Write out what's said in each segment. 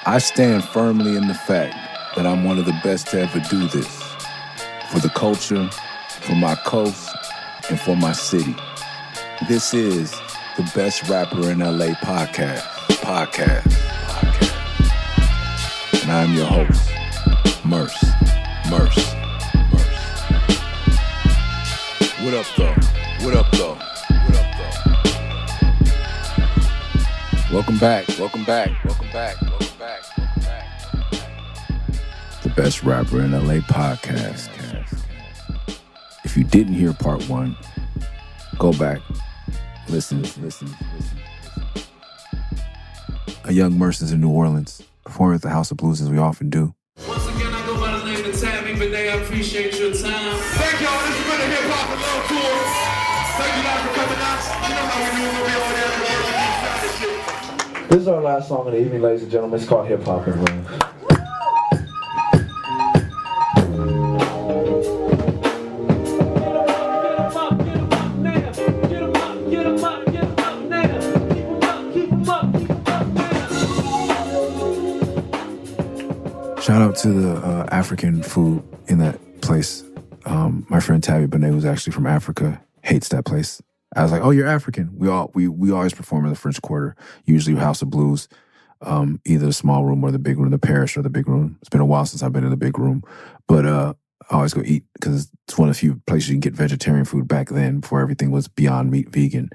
I stand firmly in the fact that I'm one of the best to ever do this. For the culture, for my coast, and for my city. This is the Best Rapper in LA podcast. And I'm your host, Murs. What up, though? Welcome back. The Best Rapper in LA podcast. If you didn't hear part one, go back, listen. A young Murs is in New Orleans, performing at the House of Blues as we often do. Once again, I go by the name of Tabby, but I appreciate your time. Thank y'all. This has been a hip hop and love tour. Thank you guys for coming out. You know how we do. We'll be over there for working inside this shit. This is our last song of the evening, ladies and gentlemen. It's called Hip Hop and Love. Shout out to the African food in that place. My friend Tabby Benet was actually from Africa, hates that place. I was like, oh, you're African. We always perform in the French Quarter, usually House of Blues, either the small room or the big room, the parish or the big room. It's been a while since I've been in the big room, but I always go eat because it's one of the few places you can get vegetarian food back then before everything was Beyond Meat vegan.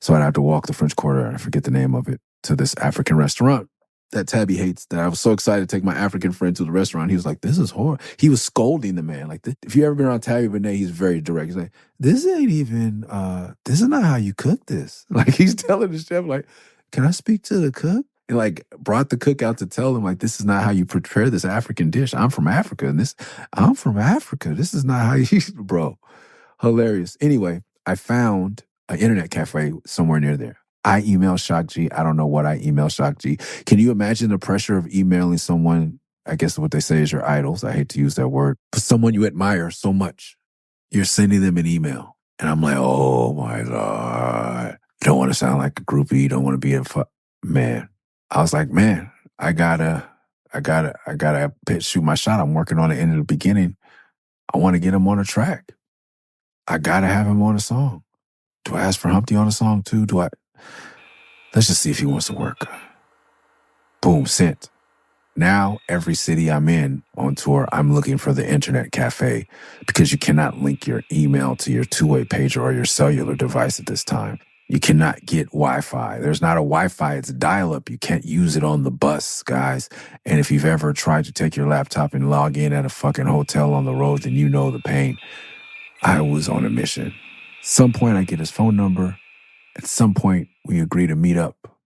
So I'd have to walk the French Quarter, I forget the name of it, to this African restaurant that Tabby hates, that I was so excited to take my African friend to the restaurant. He was like, this is horrible. He was scolding the man. Like, if you ever been around Tabby Benet, he's very direct. He's like, this is not how you cook this. Like, he's telling the chef, like, can I speak to the cook? And like, brought the cook out to tell him, like, this is not how you prepare this African dish. I'm from Africa, and I'm from Africa. This is not how you, bro. Hilarious. Anyway, I found an internet cafe somewhere near there. I emailed Shock G. I don't know what I emailed Shock G. Can you imagine the pressure of emailing someone, I guess what they say is your idols. I hate to use that word. But someone you admire so much. You're sending them an email. And I'm like, oh my God. Don't want to sound like a groupie. Don't want to be a man. I was like, man, I gotta shoot my shot. I'm working on it in the beginning. I want to get him on a track. I gotta have him on a song. Do I ask for Humpty on a song too? Let's just see if he wants to work. Boom, sent. Now, every city I'm in on tour, I'm looking for the internet cafe because you cannot link your email to your two-way pager or your cellular device at this time. You cannot get Wi-Fi. There's not a Wi-Fi, it's dial-up. You can't use it on the bus, guys. And if you've ever tried to take your laptop and log in at a fucking hotel on the road, then you know the pain. I was on a mission. Some point I get his phone number. At some point, we agree to meet up.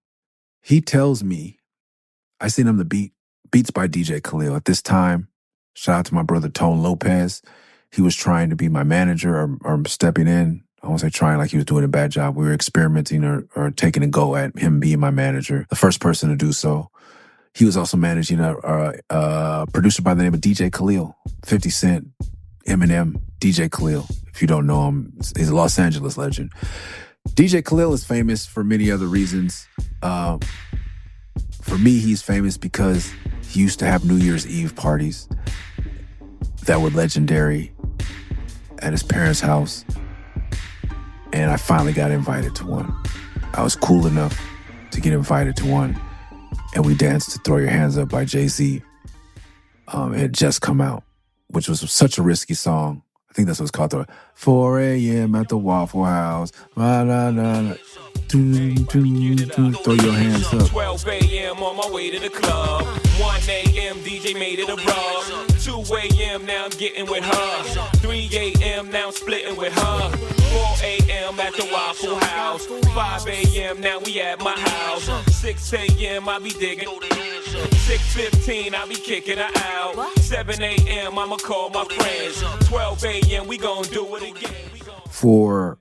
He tells me, I sent him the beats by DJ Khalil. At this time, shout out to my brother Tone Lopez. He was trying to be my manager or stepping in. I won't say trying like he was doing a bad job. We were experimenting or taking a go at him being my manager, the first person to do so. He was also managing a producer by the name of DJ Khalil, 50 Cent, Eminem, DJ Khalil. If you don't know him, he's a Los Angeles legend. DJ Khalil is famous for many other reasons. For me, he's famous because he used to have New Year's Eve parties that were legendary at his parents' house. And I finally got invited to one. I was cool enough to get invited to one. And we danced to Throw Your Hands Up by Jay-Z. It had just come out, which was such a risky song. I think that's what it's called, the 4 a.m. at the Waffle House. La, la, la, la. Throw your hands up. 12 a.m. on my way to the club. 1 a.m. DJ made it a rub. 2 a.m. now I'm getting with her. 3 a.m. now I'm splitting with her. 4 a.m. at the Waffle House. 5 a.m. now we at my house. 6 a.m. I be digging. 6:15 I be kicking her out. 7 a.m. I'ma call my friends. 12 a.m. we gon' do it again. For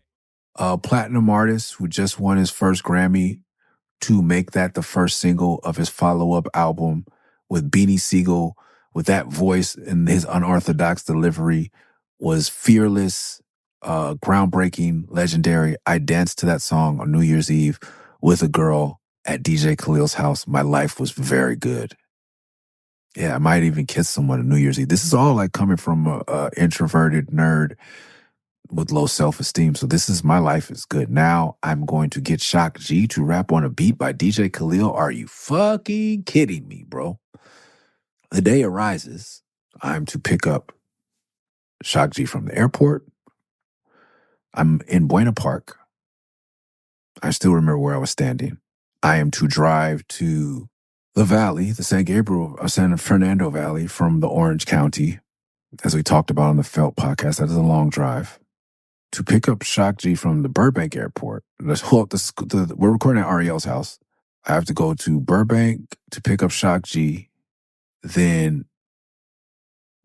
a platinum artist who just won his first Grammy to make that the first single of his follow-up album with Beanie Siegel, with that voice and his unorthodox delivery, was fearless, groundbreaking, legendary. I danced to that song on New Year's Eve with a girl at DJ Khalil's house. My life was very good. Yeah, I might even kiss someone on New Year's Eve. This is all like coming from a introverted nerd with low self-esteem. So this is, my life is good. Now I'm going to get Shock G to rap on a beat by DJ Khalil. Are you fucking kidding me, bro? The day arises, I'm to pick up Shock G from the airport. I'm in Buena Park. I still remember where I was standing. I am to drive to the valley, the San Fernando Valley from the Orange County, as we talked about on the Felt podcast. That is a long drive. To pick up Shock G from the Burbank airport. We're recording at Ariel's house. I have to go to Burbank to pick up Shock G, then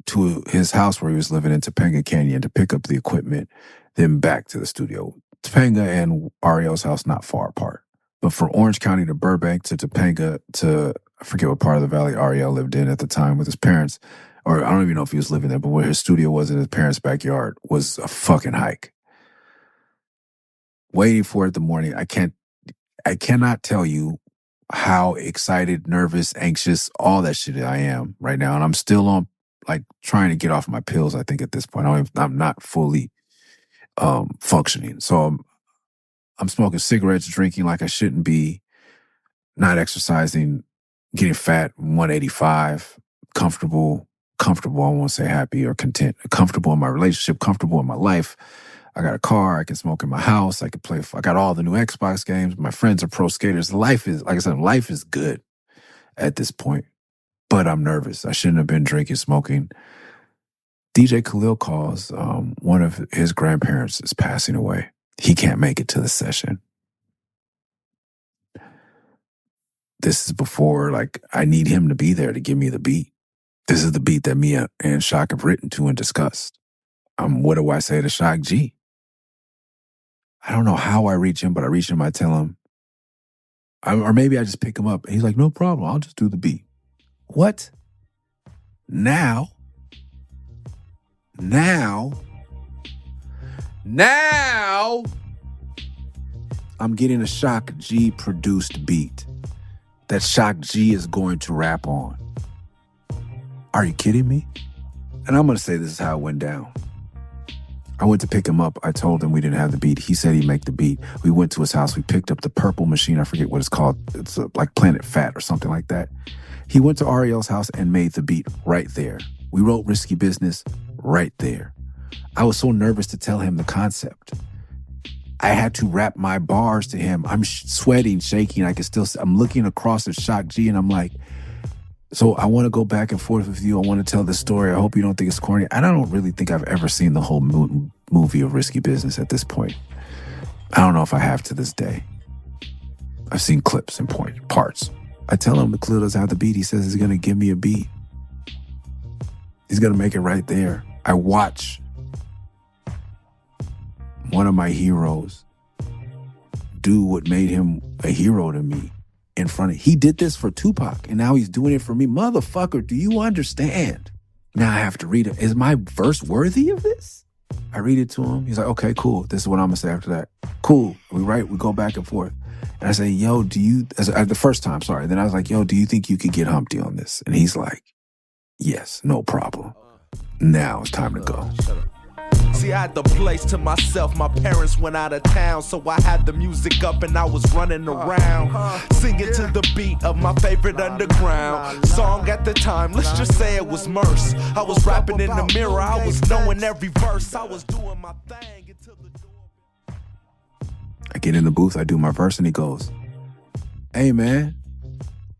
to his house where he was living in Topanga Canyon to pick up the equipment, then back to the studio. Topanga and Ariel's house not far apart. But from Orange County to Burbank to Topanga to, I forget what part of the valley Ariel lived in at the time with his parents, or I don't even know if he was living there, but where his studio was in his parents' backyard was a fucking hike. Waiting for it in the morning. I cannot tell you how excited, nervous, anxious, all that shit I am right now. And I'm still on, like, trying to get off my pills, I think, at this point. I'm not fully functioning. So I'm smoking cigarettes, drinking like I shouldn't be, not exercising, getting fat, 185, comfortable, I won't say happy or content, comfortable in my relationship, comfortable in my life. I got a car, I can smoke in my house, I can play, I got all the new Xbox games, my friends are pro skaters. Life is, like I said, life is good at this point, but I'm nervous. I shouldn't have been drinking, smoking. DJ Khalil calls, one of his grandparents is passing away. He can't make it to the session. This is before, like, I need him to be there to give me the beat. This is the beat that me and Shock have written to and discussed. What do I say to Shock G? I don't know how I reach him, but I reach him, I tell him, or maybe I just pick him up. And he's like, no problem, I'll just do the beat. What? Now, I'm getting a Shock G produced beat that Shock G is going to rap on. Are you kidding me? And I'm going to say this is how it went down. I went to pick him up. I told him we didn't have the beat. He said he'd make the beat. We went to his house. We picked up the purple machine. I forget what it's called. It's like Planet Fat or something like that. He went to Ariel's house and made the beat right there. We wrote Risky Business right there. I was so nervous to tell him the concept. I had to rap my bars to him. I'm sweating, shaking. I'm looking across at Shock G and I'm like, so I want to go back and forth with you. I want to tell this story. I hope you don't think it's corny. And I don't really think I've ever seen the whole movie of Risky Business at this point. I don't know if I have to this day. I've seen clips and parts. I tell him the Khalil doesn't have the beat. He says he's going to give me a beat. He's going to make it right there. I watch one of my heroes do what made him a hero to me in front of, he did this for Tupac and now he's doing it for me. Motherfucker, do you understand? Now I have to read it. Is my verse worthy of this? I read it to him. He's like, okay, cool. This is what I'm gonna say after that. Cool. We go back and forth. And I say, yo, the first time, sorry. Then I was like, yo, do you think you could get Humpty on this? And he's like, yes, no problem. Now it's time to go. See, I had the place to myself. My parents went out of town, so I had the music up and I was running around, singing to the beat of my favorite underground song at the time. Let's just say it was Murs. I was rapping in the mirror. I was knowing every verse. I was doing my thing until the door. I get in the booth, I do my verse, and he goes, hey, man,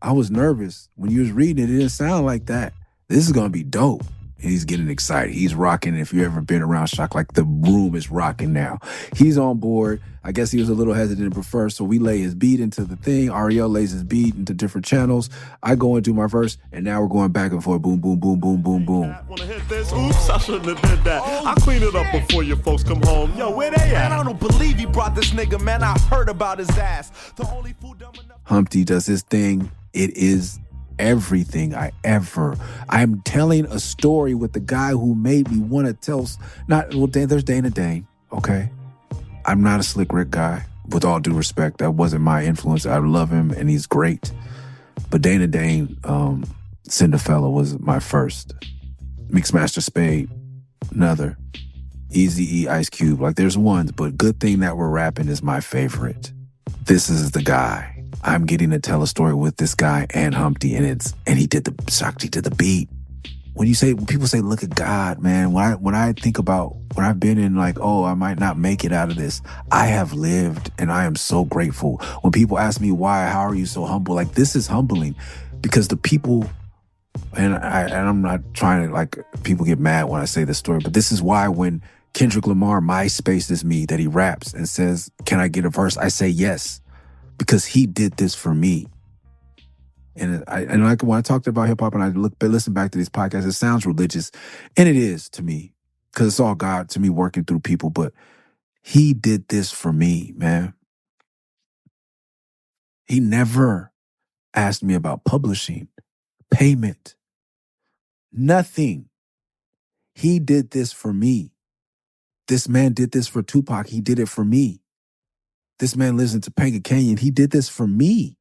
I was nervous. When you was reading it, it didn't sound like that. This is going to be dope. And he's getting excited. He's rocking. If you've ever been around Shock, like the room is rocking now. He's on board. I guess he was a little hesitant at first, so we lay his beat into the thing. Ariel lays his beat into different channels. I go and do my verse, and now we're going back and forth. Boom, boom, boom, boom, boom, boom. Wanna hit this? Oops, I shouldn't have did that. I'll clean it up before your folks come home. Yo, where they at? Man, I don't believe he brought this nigga, man. I heard about his ass. The only fool dumb enough. Humpty does his thing. It is everything I'm telling a story with the guy who made me want to tell. There's Dana Dane, okay? I'm not a Slick Rick guy, with all due respect. That wasn't my influence. I love him and he's great. But Dana Dane, Cinderfella was my first. Mixmaster Spade, another. Eazy-E, Ice Cube. Like, there's ones, but Good Thing That We're Rapping is my favorite. This is the guy. I'm getting to tell a story with this guy and Humpty, and he did the beat. When people say, look at God, man, when I think about when I've been in like, oh, I might not make it out of this, I have lived and I am so grateful. When people ask me why, how are you so humble? Like, this is humbling because the people, and I'm not trying to, like, people get mad when I say this story, but this is why when Kendrick Lamar MySpaces me that he raps and says, can I get a verse? I say yes, because he did this for me. And like when I talked about hip hop and I listen back to these podcasts, it sounds religious, and it is to me because it's all God to me working through people. But he did this for me, man. He never asked me about publishing, payment, nothing. He did this for me. This man did this for Tupac. He did it for me. This man lives in Topanga Canyon. He did this for me.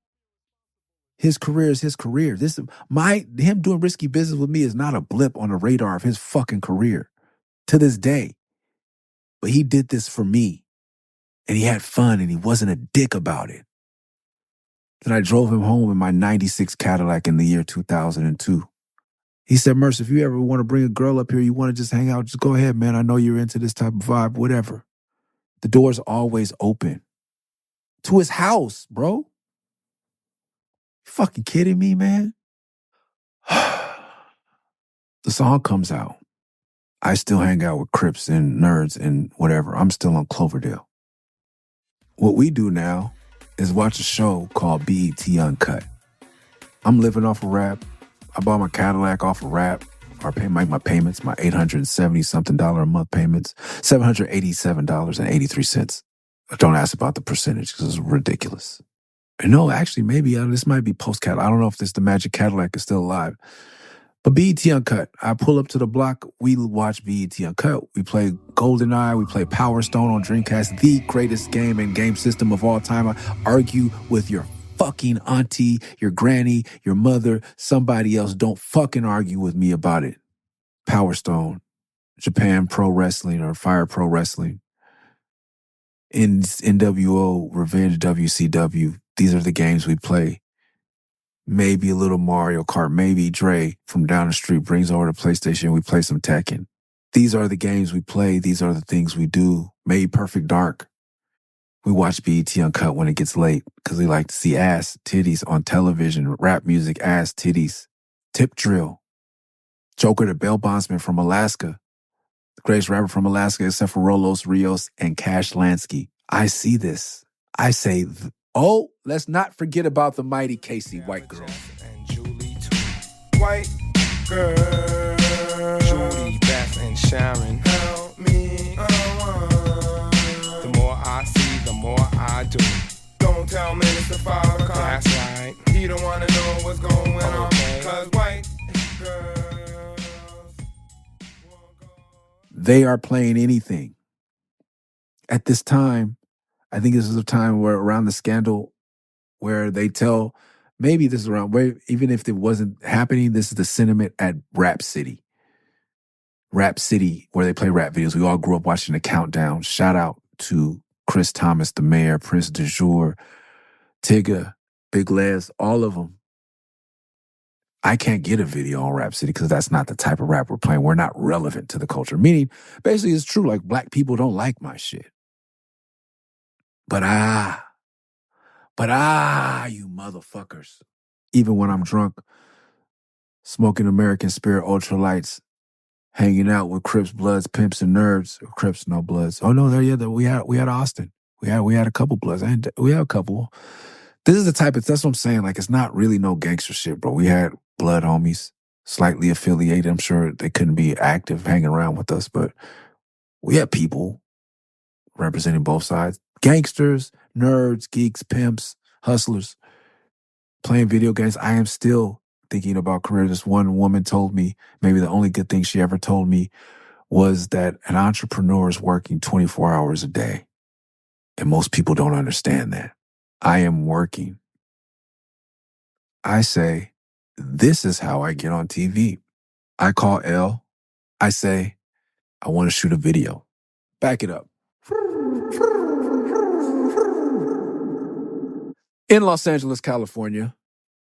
His career is his career. Him doing risky business with me is not a blip on the radar of his fucking career to this day. But he did this for me. And he had fun and he wasn't a dick about it. Then I drove him home in my 96 Cadillac in the year 2002. He said, Murs, if you ever want to bring a girl up here, you want to just hang out, just go ahead, man. I know you're into this type of vibe, whatever. The door's always open. To his house, bro. You fucking kidding me, man? The song comes out. I still hang out with Crips and nerds and whatever. I'm still on Cloverdale. What we do now is watch a show called BET Uncut. I'm living off of rap. I bought my Cadillac off of rap. I make my payments, my $870-something a month payments, $787.83. Don't ask about the percentage because it's ridiculous. And no, actually, maybe this might be post-Cadillac. I don't know if the Magic Cadillac is still alive. But BET Uncut, I pull up to the block, we watch BET Uncut. We play GoldenEye, we play Power Stone on Dreamcast, the greatest game and game system of all time. I argue with your fucking auntie, your granny, your mother, somebody else. Don't fucking argue with me about it. Power Stone, Japan Pro Wrestling or Fire Pro Wrestling, NWO, Revenge WCW. These are the games we play. Maybe a little Mario Kart. Maybe Dre from down the street brings over the PlayStation. We play some Tekken. These are the games we play. These are the things we do. Maybe Perfect Dark. We watch BET Uncut when it gets late because we like to see ass, titties on television, rap music, ass, titties, tip drill. Joker, the bail bondsman from Alaska, the greatest rapper from Alaska except for Rolos Rios and Cash Lansky. I see this. I say, oh, let's not forget about the mighty Casey White Girl. And Julie too. White girl. Judy, Beth, and Sharon. Help me. The more I see, the more I do. Don't tell Minister Farrakhan. That's right. He don't want to know what's going on. Cause white girls. They are playing anything. At this time, I think this is a time where around the scandal where they tell, maybe this is around, where even if it wasn't happening, this is the sentiment at Rap City. Rap City, where they play rap videos. We all grew up watching the Countdown. Shout out to Chris Thomas, the mayor, Prince Du Jour, Tigger, Big Les, all of them. I can't get a video on Rap City because that's not the type of rap we're playing. We're not relevant to the culture. Meaning, basically, it's true, like, black people don't like my shit. But you motherfuckers. Even when I'm drunk, smoking American Spirit Ultralights, hanging out with Crips, Bloods, Pimps, and Nerds. Crips, no Bloods. Oh no, we had Austin. We had a couple Bloods. We had a couple. This is the type of, that's what I'm saying. Like, it's not really no gangster shit, bro. We had Blood homies, slightly affiliated. I'm sure they couldn't be active hanging around with us, but we had people representing both sides. Gangsters, nerds, geeks, pimps, hustlers, playing video games. I am still thinking about career. This one woman told me, maybe the only good thing she ever told me was that an entrepreneur is working 24 hours a day. And most people don't understand that. I am working. I say, This is how I get on TV. I call L. I say, I want to shoot a video. Back it up. In Los Angeles, California,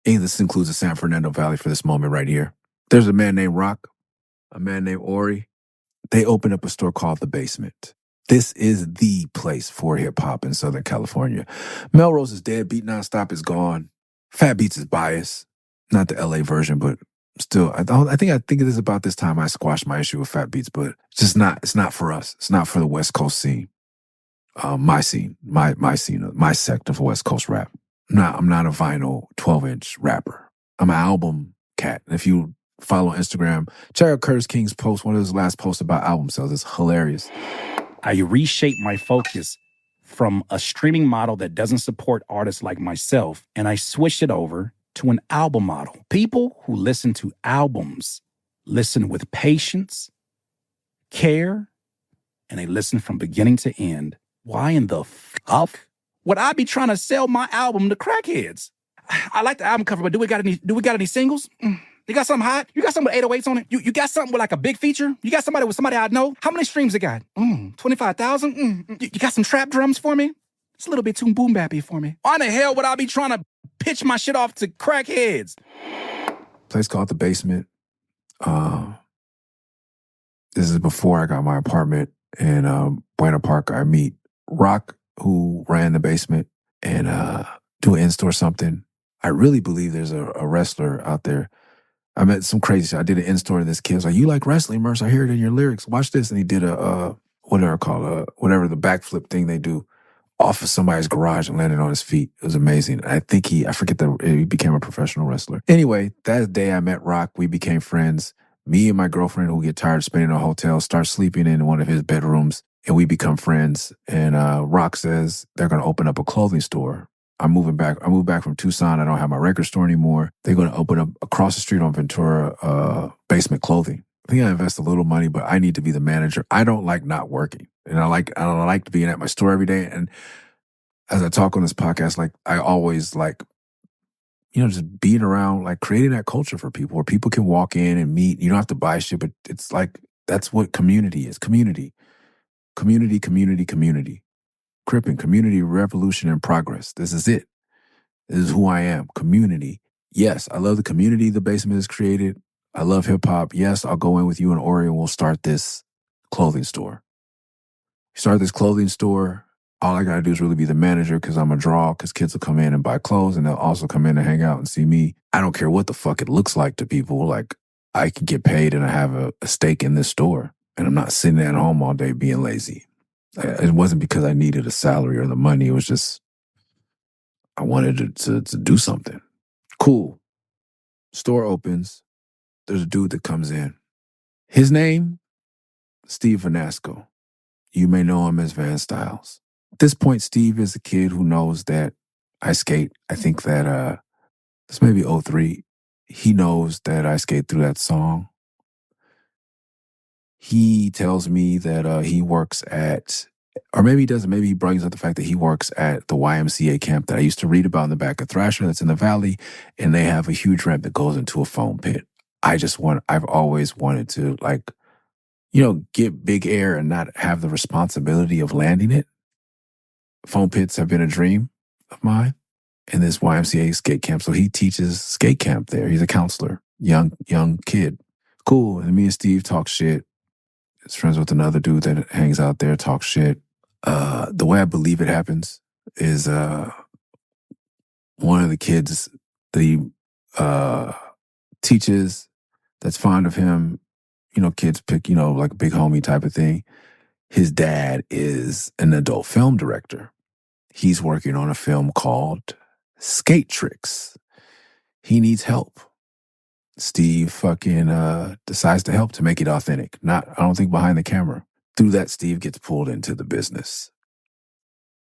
and this includes the San Fernando Valley for this moment right here, there's a man named Rock, a man named Ori. They opened up a store called The Basement. This is the place for hip-hop in Southern California. Melrose is dead. Beat Nonstop is gone. Fat Beats is biased. Not the LA version, but still, I think it is about this time I squashed my issue with Fat Beats, but it's not for us. It's not for the West Coast scene. My scene, my scene, my sect of West Coast rap. I'm not a vinyl 12-inch rapper. I'm an album cat. And if you follow Instagram, check out Curtis King's post, one of his last posts about album sales. It's hilarious. I reshaped my focus from a streaming model that doesn't support artists like myself, and I switched it over to an album model. People who listen to albums listen with patience, care, and they listen from beginning to end. Why in the fuck would I be trying to sell my album to crackheads? I like the album cover, but do we got any singles? You got something hot? You got something with 808s on it? You got something with like a big feature? You got somebody with somebody I know? How many streams it got? 25,000? You got some trap drums for me? It's a little bit too boom bappy for me. Why in the hell would I be trying to pitch my shit off to crackheads? Place called The Basement. This is before I got my apartment in Buena Park. I meet Rock, who ran The Basement, and do an in-store something. I really believe there's a wrestler out there. I met some crazy shit. I did an in-store to this kid. I was like, you like wrestling, Murs? I hear it in your lyrics. Watch this. And he did whatever the backflip thing they do off of somebody's garage and landed on his feet. It was amazing. I think he became a professional wrestler. Anyway, that day I met Rock. We became friends. Me and my girlfriend, who get tired of spending in a hotel, start sleeping in one of his bedrooms, and we become friends. And Rock says they're going to open up a clothing store. I moved back from Tucson. I don't have my record store anymore. They're going to open up across the street on Ventura, Basement Clothing. I think I invest a little money, but I need to be the manager. I don't like not working. And I don't like being at my store every day. And as I talk on this podcast, like I always like, just being around, like creating that culture for people where people can walk in and meet. You don't have to buy shit, but it's like, that's what community is. Community. Crippin', community, revolution, and progress. This is it. This is who I am. Community. Yes, I love the community The Basement has created. I love hip hop. Yes, I'll go in with you and Ori and we'll start this clothing store. Start this clothing store. All I got to do is really be the manager because I'm a draw, because kids will come in and buy clothes and they'll also come in and hang out and see me. I don't care what the fuck it looks like to people. Like, I can get paid and I have a stake in this store. And I'm not sitting at home all day being lazy. It wasn't because I needed a salary or the money. It was just, I wanted to do something. Cool. Store opens. There's a dude that comes in. His name, Steve Vanasco. You may know him as Van Styles. At this point, Steve is a kid who knows that I skate. I think that this may be 03. He knows that I skate through that song. He tells me that he works at, or maybe he doesn't, maybe he brings up the fact that he works at the YMCA camp that I used to read about in the back of Thrasher that's in the valley, and they have a huge ramp that goes into a foam pit. I've always wanted to, like, get big air and not have the responsibility of landing it. Foam pits have been a dream of mine, and this YMCA skate camp. So he teaches skate camp there. He's a counselor, young kid. Cool. And me and Steve talk shit. He's friends with another dude that hangs out there, talks shit. The way I believe it happens is one of the kids that he teaches that's fond of him, kids pick, like a big homie type of thing. His dad is an adult film director. He's working on a film called Skate Tricks. He needs help. Steve fucking decides to help to make it authentic. I don't think behind the camera. Through that, Steve gets pulled into the business.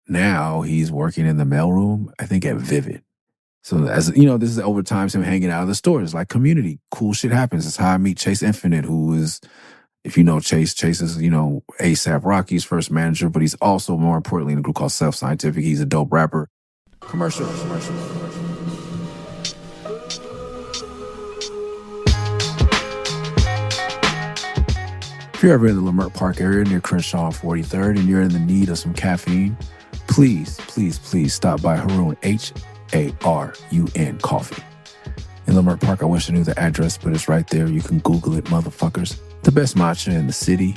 Now he's working in the mailroom, I think at Vivid. So this is over time, him hanging out of the stores, like community. Cool shit happens. It's how I meet Chase Infinite, who is, if you know Chase is, ASAP Rocky's first manager, but he's also, more importantly, in a group called Self Scientific. He's a dope rapper. Commercial. If you're ever in the Leimert Park area near Crenshaw and 43rd and you're in the need of some caffeine, please, please, please stop by Harun, Harun Coffee. In Leimert Park, I wish I knew the address, but it's right there. You can Google it, motherfuckers. The best matcha in the city.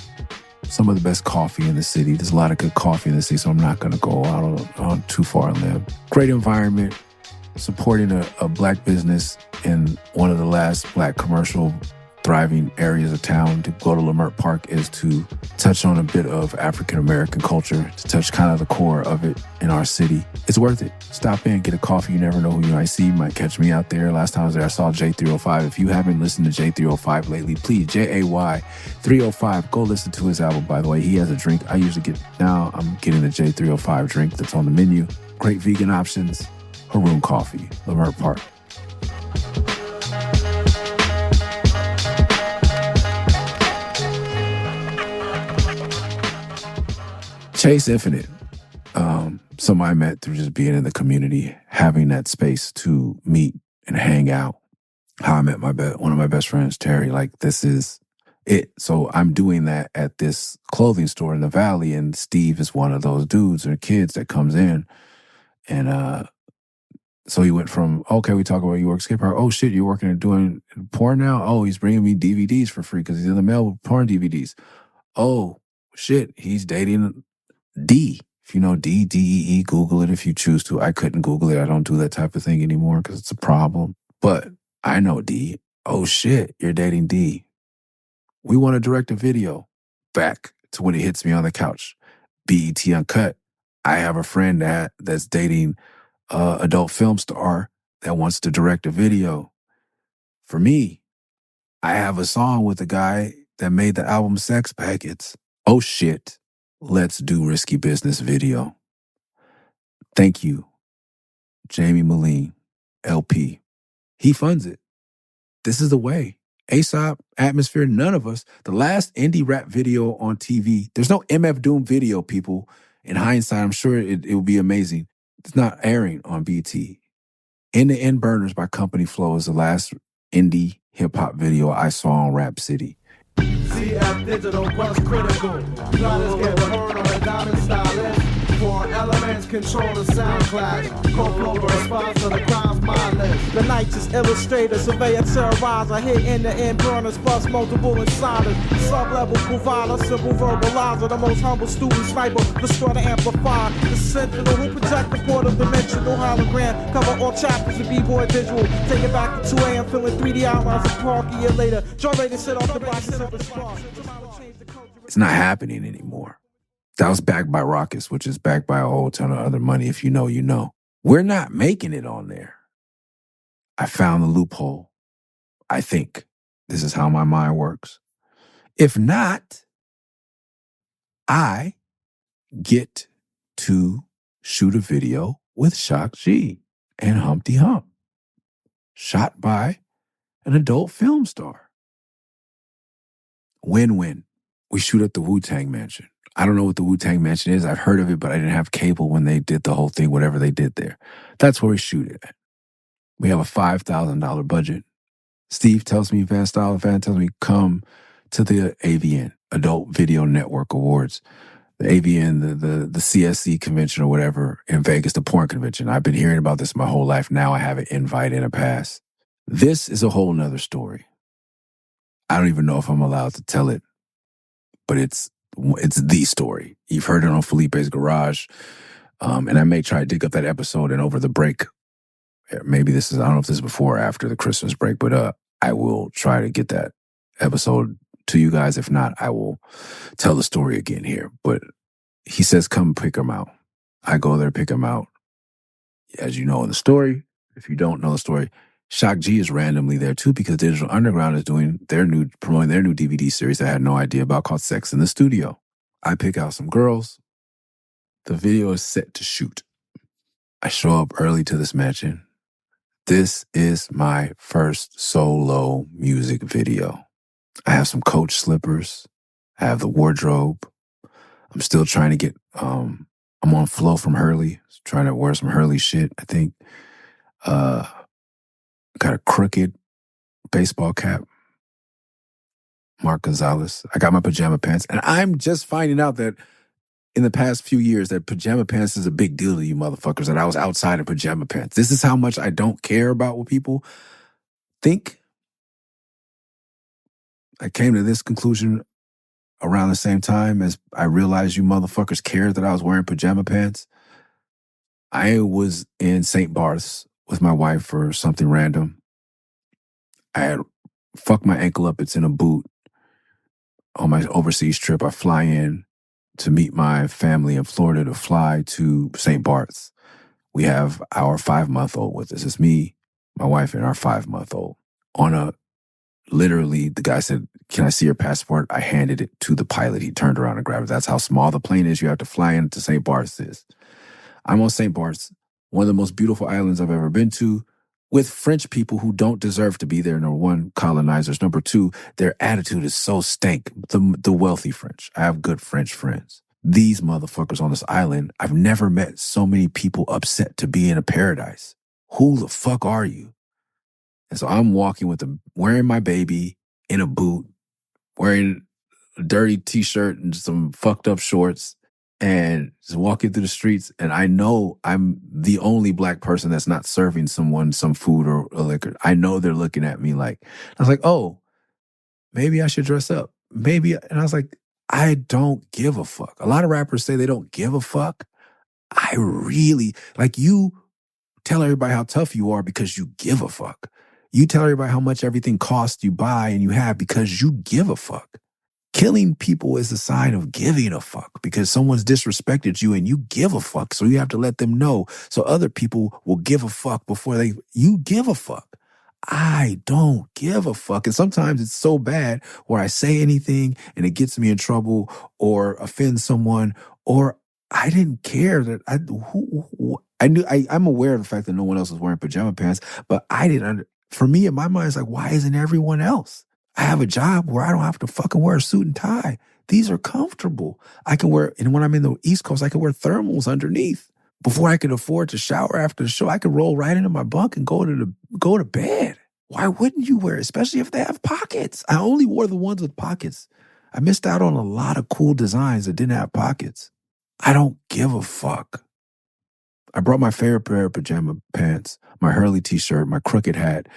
Some of the best coffee in the city. There's a lot of good coffee in the city, so I'm not going to go out on too far a limb. Great environment, supporting a black business in one of the last black commercial thriving areas of town. To go to Leimert Park is to touch on a bit of African-American culture, to touch kind of the core of it in our city. It's worth it. Stop in, get a coffee. You never know who you might see. You might catch me out there. Last time I was there, I saw J305. If you haven't listened to J305 lately, please, Jay305, go listen to his album, by the way. He has a drink. I'm getting the J305 drink that's on the menu. Great vegan options. Harun Coffee, Leimert Park. Chase Infinite, somebody I met through just being in the community, having that space to meet and hang out. How I met one of my best friends, Terry. Like, this is it. So I'm doing that at this clothing store in the Valley, and Steve is one of those dudes or kids that comes in. And so he went from, okay, we talk about you work skate park. Oh, shit, you're working and doing porn now? Oh, he's bringing me DVDs for free because he's in the mail with porn DVDs. Oh, shit, he's dating D. If you know D, D-E-E, Google it if you choose to. I couldn't Google it. I don't do that type of thing anymore because it's a problem. But I know D. Oh, shit, you're dating D. We want to direct a video. Back to when it hits me on the couch. BET Uncut. I have a friend that's dating adult film star that wants to direct a video. For me, I have a song with a guy that made the album Sex Packets. Oh, shit. Let's do Risky Business video. Thank you, Jamie Moline, LP. He funds it. This is the way. Aesop, Atmosphere, none of us. The last indie rap video on TV, there's no MF Doom video, people. In hindsight, I'm sure it will be amazing. It's not airing on BT. In the End Burners by Company Flow is the last indie hip-hop video I saw on Rap City. CF Digital was critical. Plotters get heard on a diamond stylist. Foreign elements control the sound clash. Co-flow response to the crimes mindless. The Nights illustrator, surveyor, terrorizer. Hit in the end burners plus multiple insiders. Sub-level provider, simple verbalizer. The most humble student sniper, destroy the amplifier. The sentinel who protect the portal dimensional hologram. Cover all chapters of B-boy visual. Take it back to 2 a.m. feeling 3D outlines of park a year later. Joy ready to sit off the box and spark. It's not happening anymore. That was backed by Rockets, which is backed by a whole ton of other money. If you know, you know. We're not making it on there. I found the loophole. I think this is how my mind works. If not, I get to shoot a video with Shock G and Humpty Hump, shot by an adult film star. Win-win. We shoot at the Wu-Tang Mansion. I don't know what the Wu-Tang Mansion is. I've heard of it, but I didn't have cable when they did the whole thing, whatever they did there. That's where we shoot it at. We have a $5,000 budget. Steve tells me, Van tells me, come to the AVN, Adult Video Network Awards. The AVN, the CSC convention or whatever in Vegas, the porn convention. I've been hearing about this my whole life. Now I have an invite and a pass. This is a whole nother story. I don't even know if I'm allowed to tell it, but it's the story. You've heard it on Felipe's Garage, and I may try to dig up that episode and over the break. Maybe this is, I don't know if this is before or after the Christmas break, but I will try to get that episode to you guys. If not, I will tell the story again here. But he says, come pick him out. I go there, pick him out. As you know in the story, if you don't know the story, Shock G is randomly there too because Digital Underground is promoting their new DVD series I had no idea about called Sex in the Studio. I pick out some girls. The video is set to shoot. I show up early to this mansion. This is my first solo music video. I have some Coach slippers. I have the wardrobe. I'm still trying to get, I'm on Flow from Hurley, trying to wear some Hurley shit, I think. Got a crooked baseball cap. Mark Gonzalez. I got my pajama pants. And I'm just finding out that in the past few years that pajama pants is a big deal to you motherfuckers, that I was outside in pajama pants. This is how much I don't care about what people think. I came to this conclusion around the same time as I realized you motherfuckers cared that I was wearing pajama pants. I was in St. Barth's with my wife for something random. I had fucked my ankle up. It's in a boot. On my overseas trip, I fly in to meet my family in Florida to fly to St. Barth's. We have our 5-month-old with us. It's me, my wife, and our 5-month-old. Literally, the guy said, "Can I see your passport?" I handed it to the pilot. He turned around and grabbed it. That's how small the plane is. You have to fly into St. Barth's is. I'm on St. Barth's, one of the most beautiful islands I've ever been to, with French people who don't deserve to be there. Number one, colonizers. Number two, their attitude is so stank. The wealthy French. I have good French friends. These motherfuckers on this island, I've never met so many people upset to be in a paradise. Who the fuck are you? And so I'm walking wearing my baby in a boot, wearing a dirty t-shirt and some fucked up shorts, and just walking through the streets. And I know I'm the only black person that's not serving someone some food or liquor. I know they're looking at me like, I was like, oh, maybe I should dress up. Maybe. And I was like, I don't give a fuck. A lot of rappers say they don't give a fuck. I really, like, you tell everybody how tough you are because you give a fuck. You tell everybody how much everything costs you buy and you have because you give a fuck. Killing people is a sign of giving a fuck because someone's disrespected you and you give a fuck. So you have to let them know so other people will give a fuck before you give a fuck. I don't give a fuck. And sometimes it's so bad where I say anything and it gets me in trouble or offends someone, or I didn't care that I'm aware of the fact that no one else is wearing pajama pants, but I didn't. For me, in my mind, it's like, why isn't everyone else? I have a job where I don't have to fucking wear a suit and tie. These are comfortable. I can wear, and when I'm in the East Coast, I can wear thermals underneath. Before I could afford to shower after the show, I could roll right into my bunk and go to bed. Why wouldn't you wear it, especially if they have pockets? I only wore the ones with pockets. I missed out on a lot of cool designs that didn't have pockets. I don't give a fuck. I brought my favorite pair of pajama pants, my Hurley t-shirt, my crooked hat,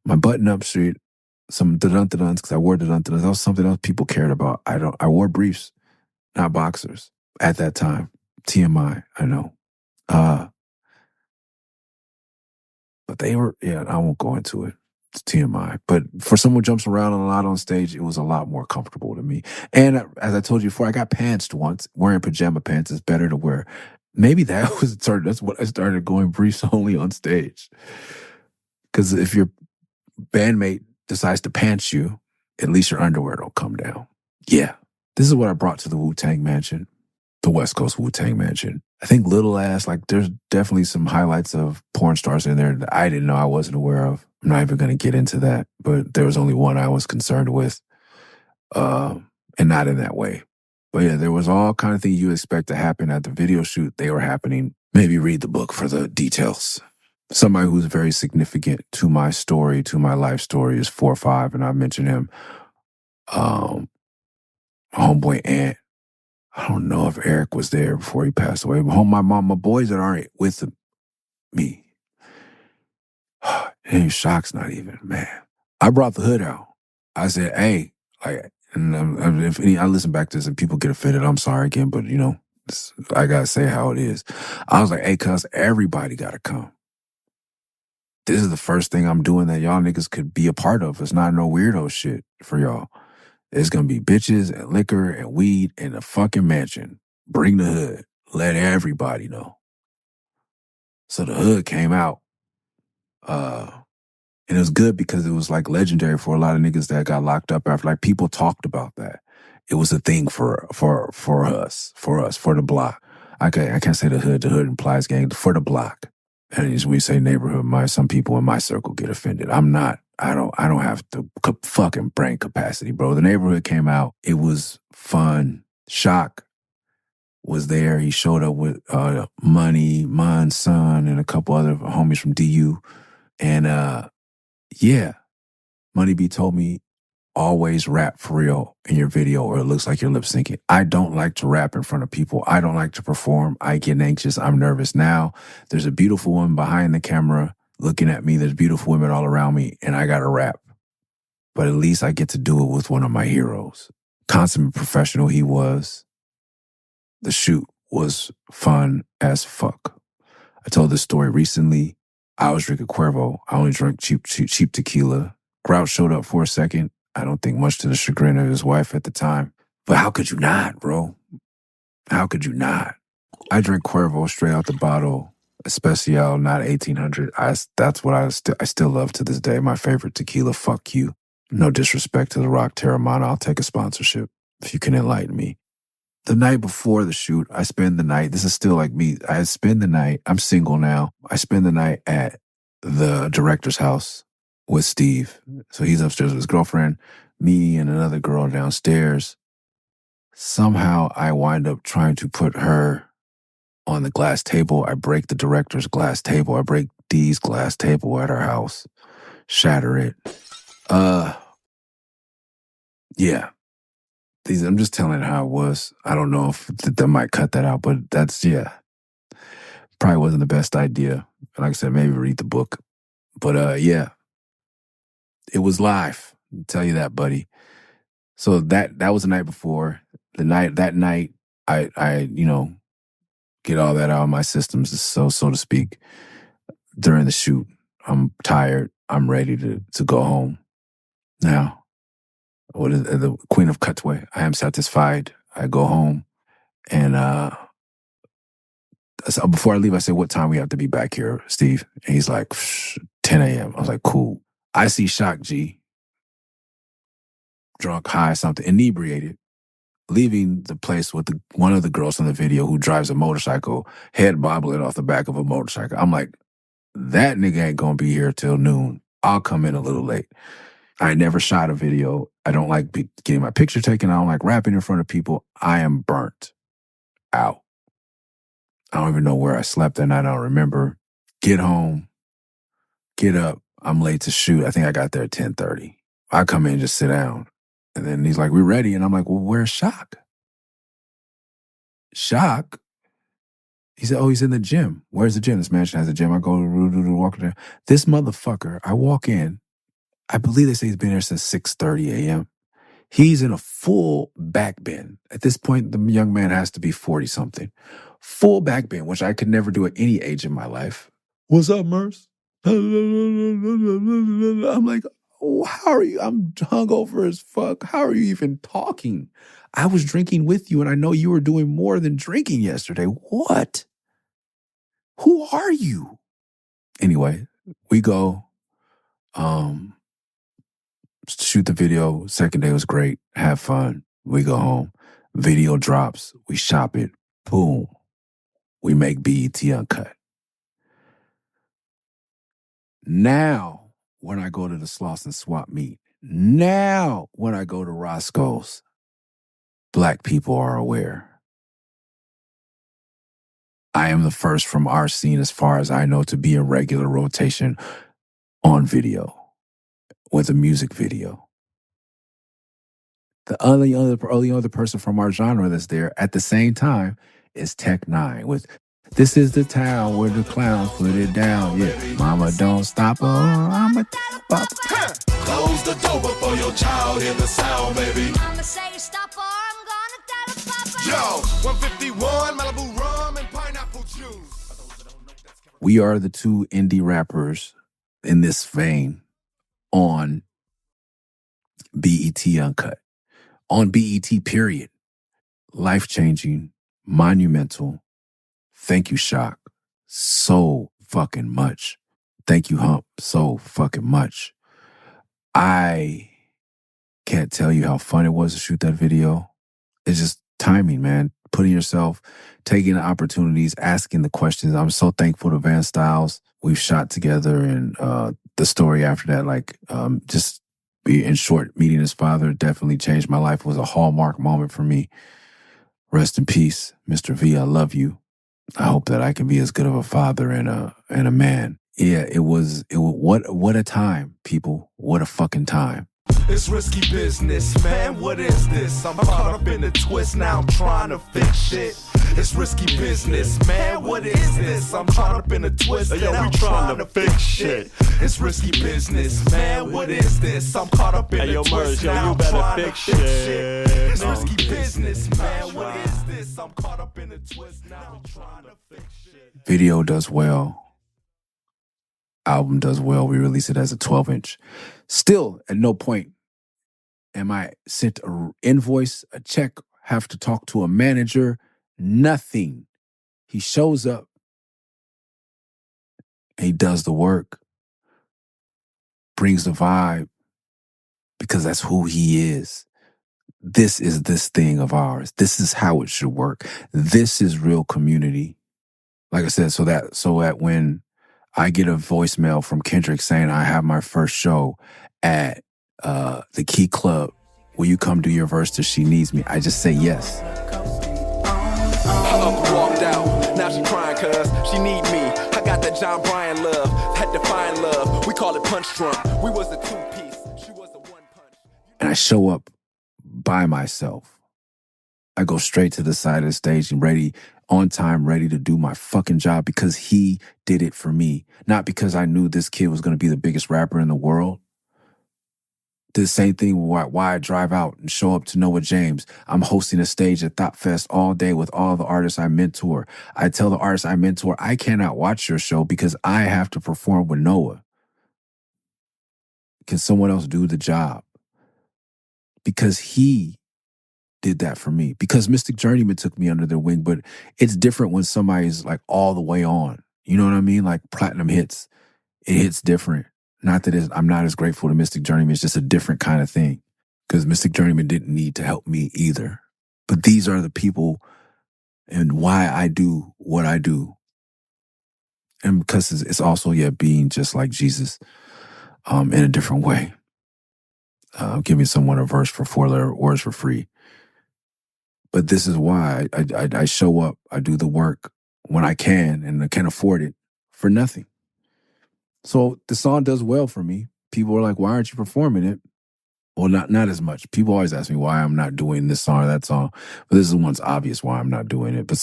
my button-up shirt, some dun-dun-duns, because I wore dun-dun-duns. That was something else people cared about. I wore briefs, not boxers at that time. TMI, I know. But they were, I won't go into it. It's TMI. But for someone who jumps around a lot on stage, it was a lot more comfortable to me. And as I told you before, I got pantsed once. Wearing pajama pants is better to wear. Maybe that's what I started going briefs only on stage. Because if your bandmate decides to pants you, at least your underwear don't come down. Yeah. This is what I brought to the Wu-Tang Mansion, the West Coast Wu-Tang Mansion. I think little ass, like, there's definitely some highlights of porn stars in there that I didn't know, I wasn't aware of. I'm not even going to get into that, but there was only one I was concerned with, and not in that way. But yeah, there was all kind of things you expect to happen at the video shoot. They were happening. Maybe read the book for the details. Somebody who's very significant to my story, to my life story, is 4-5, and I mentioned him. My homeboy Ant. I don't know if Eric was there before he passed away. My boys that aren't with me. Any shock's not even, man. I brought the hood out. I said, hey, like, and if I listen back to this and people get offended, I'm sorry again, but I gotta say how it is. I was like, hey, cuz, everybody gotta come. This is the first thing I'm doing that y'all niggas could be a part of. It's not no weirdo shit for y'all. It's gonna be bitches and liquor and weed in a fucking mansion. Bring the hood. Let everybody know. So the hood came out. And it was good because it was like legendary for a lot of niggas that got locked up after. Like, people talked about that. It was a thing for us, for the block. I can't say the hood. The hood implies gang. For the block. And as we say neighborhood, some people in my circle get offended. I don't have the fucking brain capacity, bro. The neighborhood came out. It was fun. Shock was there. He showed up with Money, Mun's son, and a couple other homies from DU. And yeah, Money B told me always rap for real in your video or it looks like you're lip syncing. I don't like to rap in front of people. I don't like to perform. I get anxious. I'm nervous. Now there's a beautiful woman behind the camera looking at me. There's beautiful women all around me and I got to rap. But at least I get to do it with one of my heroes. Consummate professional he was. The shoot was fun as fuck. I told this story recently. I was drinking Cuervo. I only drank cheap tequila. Grouch showed up for a second. I don't think much to the chagrin of his wife at the time. But how could you not, bro? How could you not? I drink Cuervo straight out the bottle. Especial, not 1800. That's what I still love to this day. My favorite tequila. Fuck you. No disrespect to the Rock Terramana. I'll take a sponsorship if you can enlighten me. The night before the shoot, I spend the night. This is still like me. I spend the night. I'm single now. I spend the night at the director's house with Steve. So he's upstairs with his girlfriend, me and another girl downstairs. Somehow I wind up trying to put her on the glass table. I break the director's glass table. I break Dee's glass table at our house. Shatter it. Yeah. I'm just telling how it was. I don't know if that might cut that out, but that's, yeah. Probably wasn't the best idea. Like I said, maybe read the book. But yeah. It was live. I'll tell you that, buddy. So that was the night before. That night, I get all that out of my systems, so to speak. During the shoot, I'm tired. I'm ready to go home. Now, what is the Queen of Cutway? I am satisfied. I go home, and so before I leave, I said, "What time we have to be back here, Steve?" And he's like, 10 a.m. I was like, "Cool." I see Shock G, drunk, high, something, inebriated, leaving the place with one of the girls from the video who drives a motorcycle, head bobbling off the back of a motorcycle. I'm like, that nigga ain't gonna be here till noon. I'll come in a little late. I never shot a video. I don't like getting my picture taken. I don't like rapping in front of people. I am burnt out. I don't even know where I slept that night. I don't remember. Get home, get up. I'm late to shoot. I think I got there at 10:30. I come in, just sit down. And then he's like, "We're ready." And I'm like, "Well, where's Shock?" Shock? He said, "Oh, he's in the gym." "Where's the gym?" "This mansion has a gym." I go walk there. This motherfucker, I walk in. I believe they say he's been there since 6:30 a.m. He's in a full back bend. At this point, the young man has to be 40-something. Full back bend, which I could never do at any age in my life. "What's up, Murs?" I'm like, "Oh, how are you?" I'm hungover as fuck. How are you even talking? I was drinking with you, and I know you were doing more than drinking yesterday. What? Who are you? Anyway, we go. Shoot the video. Second day was great. Have fun. We go home. Video drops. We shop it. Boom. We make BET Uncut. Now, when I go to the Slauson Swap Meet, now when I go to Roscoe's, Black people are aware. I am the first from our scene, as far as I know, to be in regular rotation on video with a music video. The only other person from our genre that's there at the same time is Tech Nine with "This is the town where the clowns put it down." Yeah, "Mama don't stop her, I'm a pop." Close the door before your child hear the sound, baby. Mama say stop or I'm gonna tell her papa. Yo, 151, Malibu rum and pineapple juice. We are the two indie rappers in this vein on BET Uncut. On BET, period. Life-changing, monumental. Thank you, Shock, so fucking much. Thank you, Hump, so fucking much. I can't tell you how fun it was to shoot that video. It's just timing, man. Putting yourself, taking the opportunities, asking the questions. I'm so thankful to Van Styles. We've shot together, and the story after that, just be in short, meeting his father definitely changed my life. It was a hallmark moment for me. Rest in peace, Mr. V. I love you. I hope that I can be as good of a father and a man. Yeah, it was what a time, people. What a fucking time. It's risky business, man, what is this? I'm caught up in the twist, now I'm trying to fix shit. It's risky business, man, what is this? I'm caught up in the twist, and I'm trying to fix shit. It's risky business, man, what is this? I'm caught up in the twist, now I'm trying to fix shit. It's risky business, man, what is this? I'm caught up in the twist, now I'm trying to fix shit. Video does well. Album does well. We release it as a 12-inch. Still, at no point am I sent an invoice, a check, have to talk to a manager, nothing. He shows up. He does the work, brings the vibe, because that's who he is. This is this thing of ours. This is how it should work. This is real community. Like I said, so that when I get a voicemail from Kendrick saying I have my first show at the Key Club, will you come do your verse to She Needs Me? I just say yes. Walked out, now she crying cause she need me. I got that John Bryan love, that Define love. We call it punch drunk. We was a two-piece, she was a one-punch. And I show up by myself. I go straight to the side of the stage and ready, on time, ready to do my fucking job because he did it for me. Not because I knew this kid was going to be the biggest rapper in the world. The same thing why I drive out and show up to Noah James. I'm hosting a stage at Thought Fest all day with all the artists I mentor. I tell the artists I mentor, I cannot watch your show because I have to perform with Noah. Can someone else do the job? Because he did that for me. Because Mystic Journeyman took me under their wing, but it's different when somebody's like all the way on. You know what I mean? Like platinum hits. It hits different. Not that I'm not as grateful to Mystic Journeyman. It's just a different kind of thing. Because Mystic Journeyman didn't need to help me either. But these are the people and why I do what I do. And because it's also, being just like Jesus in a different way. Giving someone a verse for 4-letter words for free. But this is why I show up. I do the work when I can and I can afford it for nothing. So the song does well for me. People are like, why aren't you performing it? Well, not as much. People always ask me why I'm not doing this song or that song. But this is one's obvious why I'm not doing it. But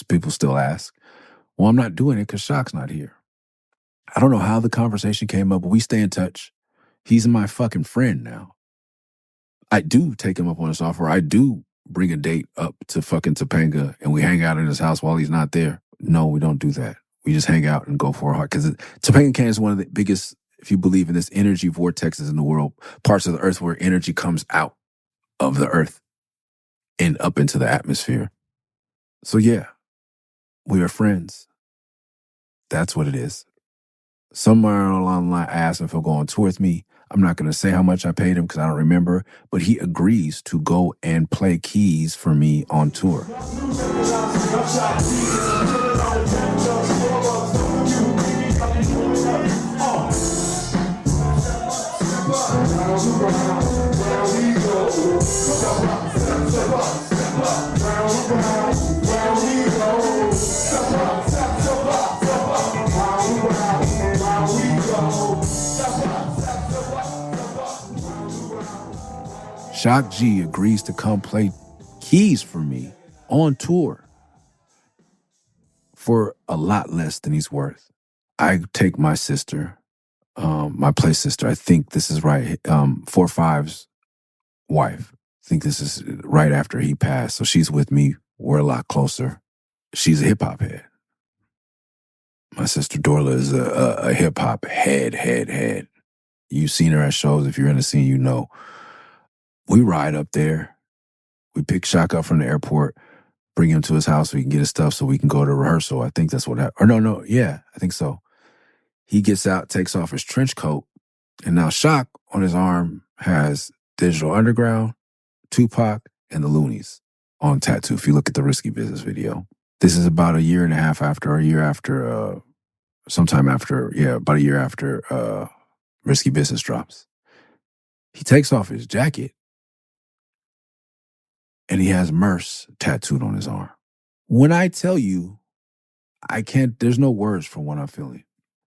people still ask, well, I'm not doing it because Shock's not here. I don't know how the conversation came up, but we stay in touch. He's my fucking friend now. I do take him up on his offer. I do bring a date up to fucking Topanga and we hang out in his house while he's not there. No, we don't do that. We just hang out and go for a hard. Because Topanga Canyon is one of the biggest, if you believe in this, energy vortexes in the world, parts of the earth where energy comes out of the earth and up into the atmosphere. So we are friends. That's what it is. Somewhere along the line, I asked him if he'll go on tour with me. I'm not going to say how much I paid him because I don't remember, but he agrees to go and play keys for me on tour. Shock G agrees to come play keys for me on tour for a lot less than he's worth. I take my sister, my play sister, I think this is right, 4-5's wife. I think this is right after he passed. So she's with me. We're a lot closer. She's a hip-hop head. My sister Dorla is a hip-hop head. You've seen her at shows. If you're in the scene, you know. We ride up there. We pick Shock up from the airport, bring him to his house so he can get his stuff so we can go to rehearsal. I think that's what happened. Or no, I think so. He gets out, takes off his trench coat, and now Shock on his arm has Digital Underground, Tupac, and the Loonies on tattoo. If you look at the Risky Business video. This is about a year after Risky Business drops. He takes off his jacket and he has Murs tattooed on his arm. When I tell you, there's no words for what I'm feeling.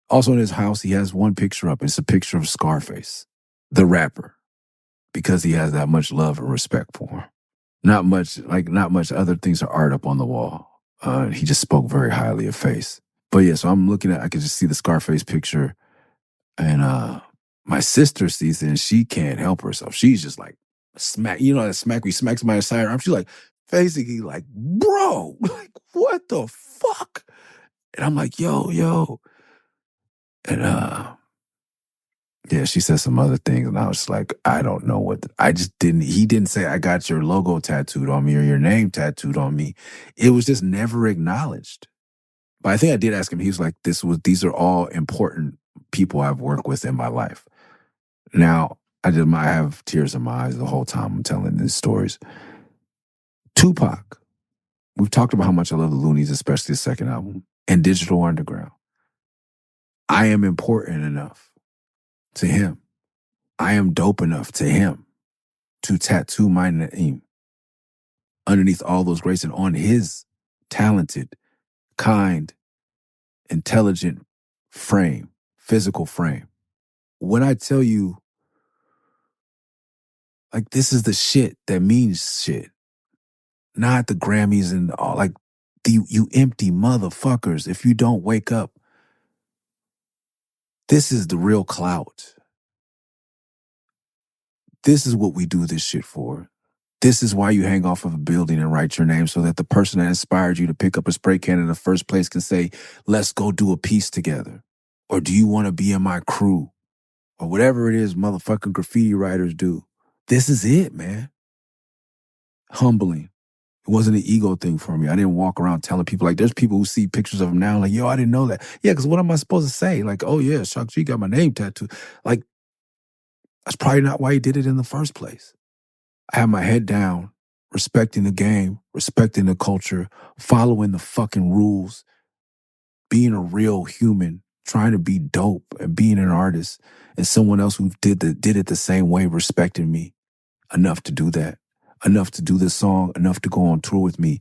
Also in his house, he has one picture up. It's a picture of Scarface. the rapper, because he has that much love and respect for him. Not much other things are art up on the wall. He just spoke very highly of Face. But yeah, so I'm looking at, I can just see the Scarface picture, and my sister sees it and she can't help herself. She's just like, smack, you know that smack, we smack somebody aside her arm. She's like, basically like, bro, like, what the fuck? And I'm like, yo. And yeah, she said some other things, and I was like, I don't know what, he didn't say, I got your logo tattooed on me or your name tattooed on me. It was just never acknowledged. But I think I did ask him, he was like, these are all important people I've worked with in my life. Now, I have tears in my eyes the whole time I'm telling these stories. Tupac, we've talked about how much I love the Loonies, especially the second album, and Digital Underground. I am important enough to him. I am dope enough to him to tattoo my name underneath all those greats and on his talented, kind, intelligent frame, physical frame. When I tell you, like, this is the shit that means shit, not the Grammys and all, like, you empty motherfuckers, if you don't wake up, this is the real clout. This is what we do this shit for. This is why you hang off of a building and write your name, so that the person that inspired you to pick up a spray can in the first place can say, let's go do a piece together. Or do you want to be in my crew? Or whatever it is motherfucking graffiti writers do. This is it, man. Humbling. It wasn't an ego thing for me. I didn't walk around telling people, like, there's people who see pictures of him now, like, yo, I didn't know that. Yeah, because what am I supposed to say? Like, oh yeah, Shock G got my name tattooed. Like, that's probably not why he did it in the first place. I had my head down, respecting the game, respecting the culture, following the fucking rules, being a real human, trying to be dope and being an artist, and someone else who did it the same way respected me enough to do that, enough to do this song, enough to go on tour with me,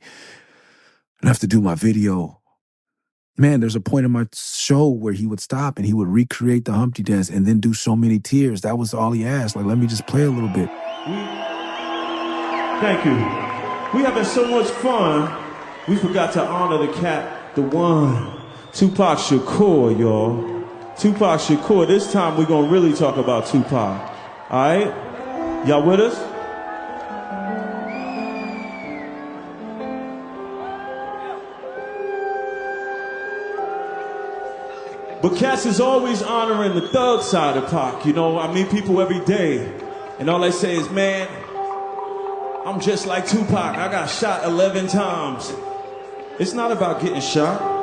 enough to do my video. Man, there's a point in my show where he would stop and he would recreate the Humpty Dance and then do So Many Tears. That was all he asked. Like, let me just play a little bit. Thank you. We having so much fun, we forgot to honor the cat, the one, Tupac Shakur, y'all. Tupac Shakur. This time we're gonna really talk about Tupac. All right? Y'all with us? But cats is always honoring the thug side of Pac. You know, I meet people every day, and all they say is, man, I'm just like Tupac. I got shot 11 times. It's not about getting shot.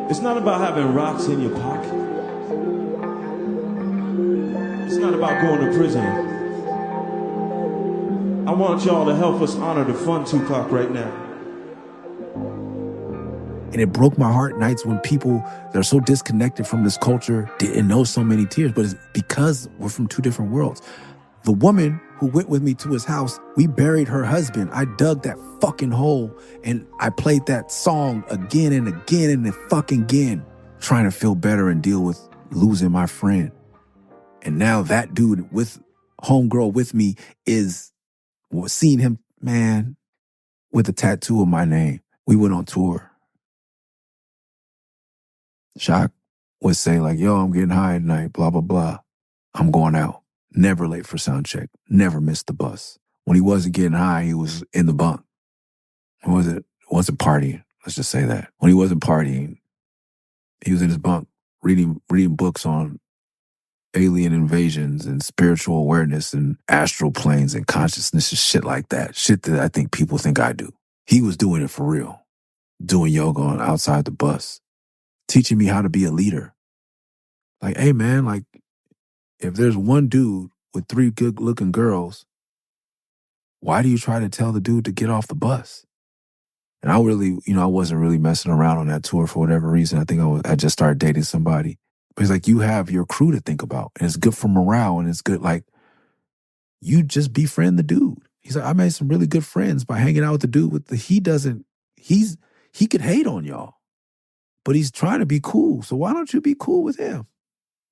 It's not about having rocks in your pocket. It's not about going to prison. I want y'all to help us honor the fun Tupac right now. And it broke my heart nights when people that are so disconnected from this culture didn't know So Many Tears, but it's because we're from two different worlds. The woman who went with me to his house, we buried her husband. I dug that fucking hole and I played that song again and again and fucking again, trying to feel better and deal with losing my friend. And now that dude with homegirl with me is seeing him, man, with a tattoo of my name. We went on tour. Shock would say like, yo, I'm getting high tonight, blah, blah, blah. I'm going out. Never late for sound check. Never missed the bus. When he wasn't getting high, he was in the bunk. Wasn't partying. Let's just say that. When he wasn't partying, he was in his bunk reading books on alien invasions and spiritual awareness and astral planes and consciousness and shit like that. Shit that I think people think I do. He was doing it for real. Doing yoga on outside the bus. Teaching me how to be a leader. Like, hey man, like, if there's one dude with 3 good looking girls, why do you try to tell the dude to get off the bus? And I really, I wasn't really messing around on that tour for whatever reason. I think I just started dating somebody. But he's like, you have your crew to think about. And it's good for morale. And it's good, like, you just befriend the dude. He's like, I made some really good friends by hanging out with the dude he he could hate on y'all, but he's trying to be cool. So why don't you be cool with him?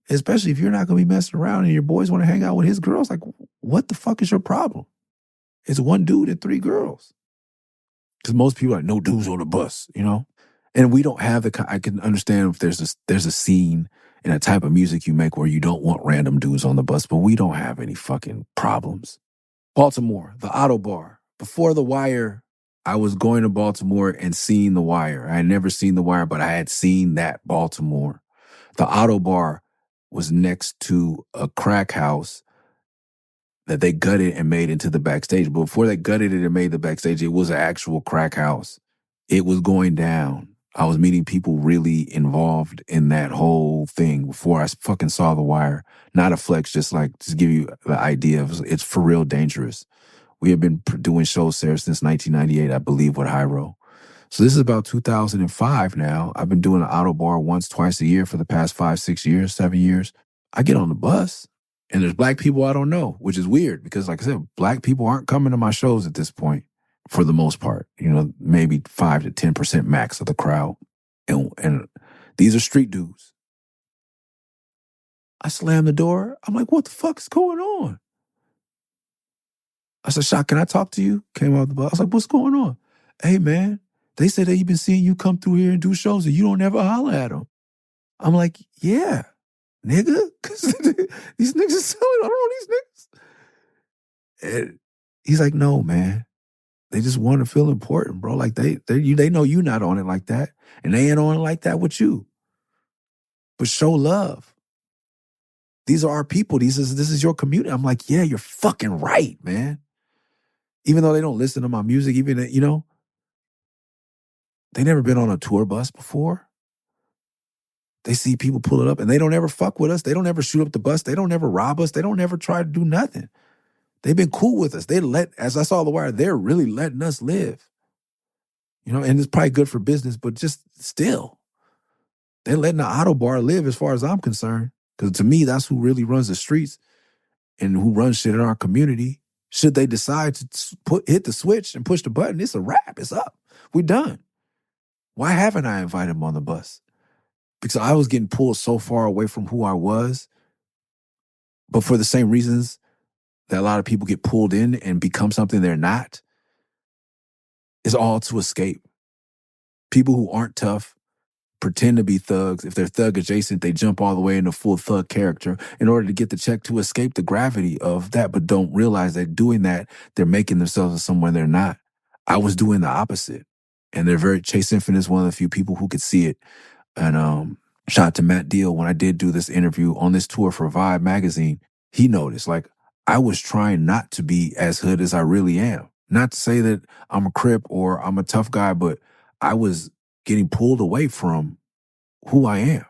Especially if you're not going to be messing around and your boys want to hang out with his girls. Like, what the fuck is your problem? It's one dude and 3 girls. Because most people are like, no dudes on the bus, you know? And we don't have I can understand if there's a scene in a type of music you make where you don't want random dudes on the bus, but we don't have any fucking problems. Baltimore, the Auto Bar. Before The Wire, I was going to Baltimore and seeing The Wire. I had never seen The Wire, but I had seen that Baltimore. The Auto Bar was next to a crack house that they gutted and made into the backstage. But before they gutted it and made the backstage, it was an actual crack house. It was going down. I was meeting people really involved in that whole thing before I fucking saw The Wire. Not a flex, just give you the idea of it's for real dangerous. We have been doing shows there since 1998, I believe, with Hyro. So this is about 2005 now. I've been doing an Auto Bar once, twice a year for the past 5, 6 years, 7 years. I get on the bus and there's black people I don't know, which is weird because, like I said, black people aren't coming to my shows at this point for the most part. You know, maybe 5 to 10% max of the crowd. And these are street dudes. I slam the door. I'm like, what the fuck is going on? I said, Shot, can I talk to you? Came out the bus. I was like, what's going on? Hey, man, they said they've been seeing you come through here and do shows and you don't ever holler at them. I'm like, yeah, nigga. Because these niggas are selling. I don't know these niggas. And he's like, no, man. They just want to feel important, bro. Like they know you not on it like that. And they ain't on it like that with you. But show love. These are our people. This is your community. I'm like, yeah, you're fucking right, man. Even though they don't listen to my music, even, you know, they never been on a tour bus before. They see people pull it up and they don't ever fuck with us. They don't ever shoot up the bus. They don't ever rob us. They don't ever try to do nothing. They've been cool with us. As I saw The Wire, they're really letting us live. You know, and it's probably good for business, but just still, they're letting the Auto Bar live as far as I'm concerned. Because to me, that's who really runs the streets and who runs shit in our community. Should they decide to hit the switch and push the button, it's a wrap. It's up. We're done. Why haven't I invited them on the bus? Because I was getting pulled so far away from who I was, but for the same reasons that a lot of people get pulled in and become something they're not, is all to escape. People who aren't tough pretend to be thugs. If they're thug adjacent, they jump all the way into full thug character in order to get the check to escape the gravity of that, but don't realize that doing that, they're making themselves someone they're not. I was doing the opposite. And Chase Infinite is one of the few people who could see it. And shout out to Matt Deal, when I did do this interview on this tour for Vibe magazine, he noticed, like, I was trying not to be as hood as I really am. Not to say that I'm a Crip or I'm a tough guy, but I was getting pulled away from who I am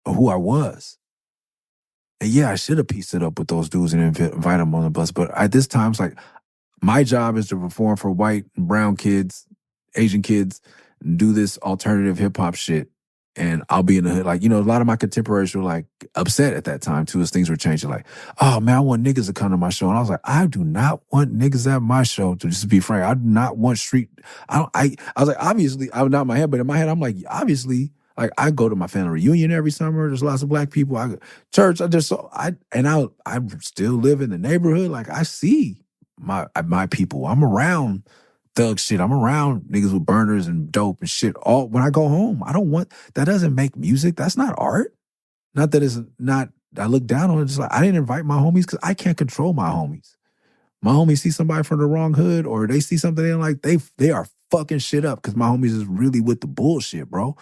or who I was. And yeah, I should have pieced it up with those dudes and invite them on the bus. But at this time, it's like, my job is to perform for white and brown kids, Asian kids, and do this alternative hip hop shit. And I'll be in the hood. Like, you know, a lot of my contemporaries were like upset at that time too, as things were changing. Like, oh man, I want niggas to come to my show. And I was like, I do not want niggas at my show, to just be frank. I do not want street. I was like, obviously, I was not in my head, but in my head, I'm like, obviously, like, I go to my family reunion every summer. There's lots of black people. I go church. I still live in the neighborhood. Like, I see my people. I'm around thug shit. I'm around niggas with burners and dope and shit all when I go home. That doesn't make music. That's not art. Not that it's not, I look down on it. Just like, I didn't invite my homies because I can't control my homies. My homies see somebody from the wrong hood or they see something they don't like, they are fucking shit up because my homies is really with the bullshit, bro.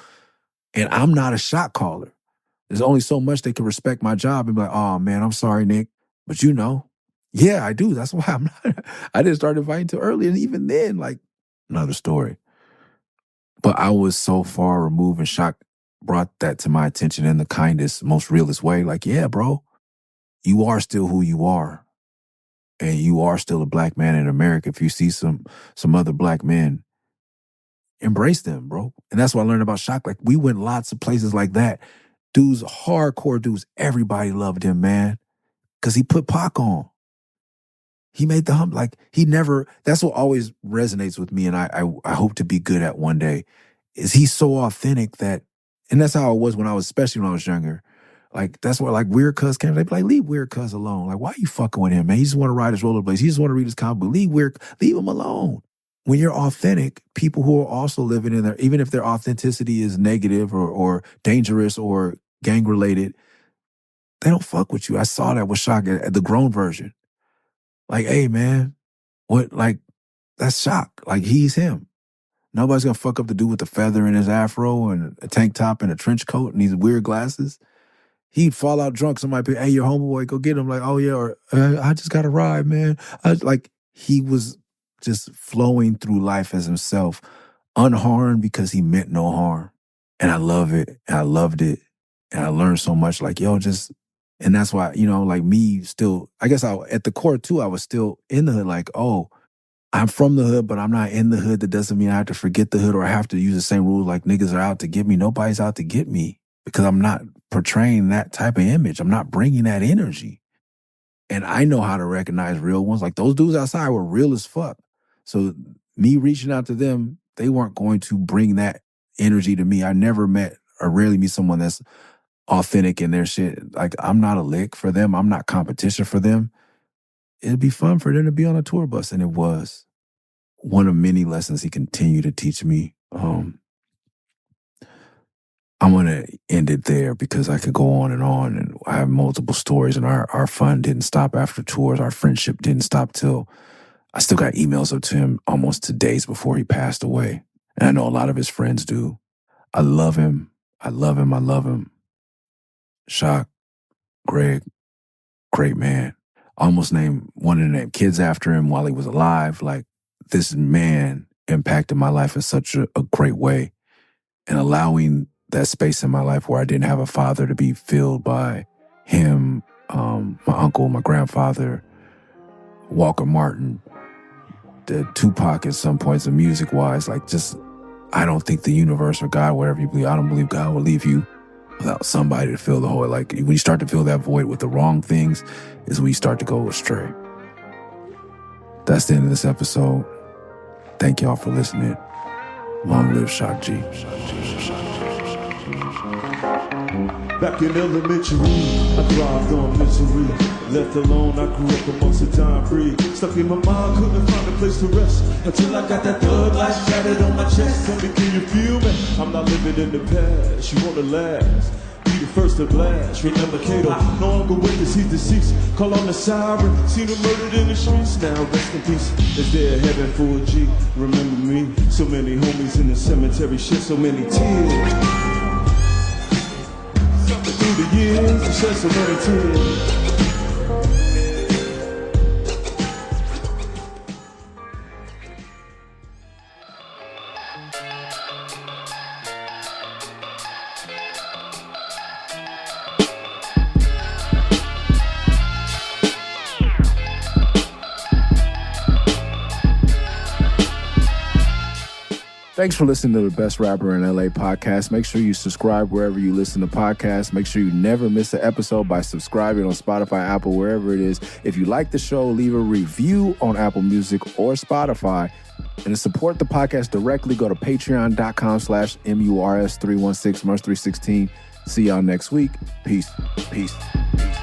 And I'm not a shot caller. There's only so much they can respect my job and be like, oh man, I'm sorry, Nick. But you know, yeah, I do. That's why I didn't start inviting too early. And even then, like, another story. But I was so far removed, and Shock brought that to my attention in the kindest, most realest way. Like, yeah, bro, you are still who you are. And you are still a black man in America. If you see some other black men, embrace them, bro. And that's what I learned about Shock. Like, we went lots of places like that. Dudes, hardcore dudes, everybody loved him, man. Because he put Pac on. He made the hump. Like, he never, that's what always resonates with me, and I hope to be good at one day, is he's so authentic that, and that's how it was when I was, especially when I was younger. Like, that's where, like, Weird Cuz came. They'd be like, leave Weird Cuz alone. Like, why are you fucking with him, man? He just want to ride his rollerblades. He just want to read his comic book. Leave him alone. When you're authentic, people who are also living in there, even if their authenticity is negative or dangerous or gang-related, they don't fuck with you. I saw that with Shock at the grown version. Like, hey, man, what, like, that's Shock. Like, he's him. Nobody's going to fuck up the dude with the feather in his afro and a tank top and a trench coat and these weird glasses. He'd fall out drunk. Somebody be, hey, your homeboy, go get him. Like, oh, yeah, or I just got to ride, man. Like, he was just flowing through life as himself, unharmed because he meant no harm. And I love it. And I loved it. And I learned so much. Like, yo, just, and that's why, you know, like me still, I guess at the core too, I was still in the hood. Like, oh, I'm from the hood, but I'm not in the hood. That doesn't mean I have to forget the hood or I have to use the same rules. Like, niggas are out to get me. Nobody's out to get me because I'm not portraying that type of image. I'm not bringing that energy. And I know how to recognize real ones. Like, those dudes outside were real as fuck. So me reaching out to them, they weren't going to bring that energy to me. I never met or rarely meet someone that's authentic in their shit. Like, I'm not a lick for them. I'm not competition for them. It'd be fun for them to be on a tour bus. And it was one of many lessons he continued to teach me. I'm going to end it there because I could go on, and I have multiple stories, and our fun didn't stop after tours. Our friendship didn't stop till I still got emails up to him almost 2 days before he passed away. And I know a lot of his friends do. I love him. I love him. I love him. Shock, Greg, great man. I almost wanted to name kids after him while he was alive. Like, this man impacted my life in such a great way. And allowing that space in my life where I didn't have a father to be filled by him, my uncle, my grandfather, Walker Martin, the Tupac at some points of music-wise. Like, just, I don't think the universe or God, whatever you believe, I don't believe God will leave you without somebody to fill the hole. Like, when you start to fill that void with the wrong things is when you start to go astray. That's the end of this episode. Thank y'all for listening. Long live Shock G. Back in elementary, I thrived on misery. Left alone, I grew up amongst the dying breed. Stuck in my mind, couldn't find a place to rest until I got that thug life tatted on my chest. Tell me, can you feel me? I'm not living in the past. You wanna last? Be the first to blast. Remember Kato, no longer with us, he's deceased. Call on the siren, seen him murdered in the streets. Now rest in peace. Is there a heaven for a G? Remember me? So many homies in the cemetery, shed so many tears. Through the years, I shed so many tears. Thanks for listening to the Best Rapper in LA podcast. Make sure you subscribe wherever you listen to podcasts. Make sure you never miss an episode by subscribing on Spotify, Apple, wherever it is. If you like the show, leave a review on Apple Music or Spotify. And to support the podcast directly, go to patreon.com/MURS316, Murs316. See y'all next week. Peace. Peace. Peace.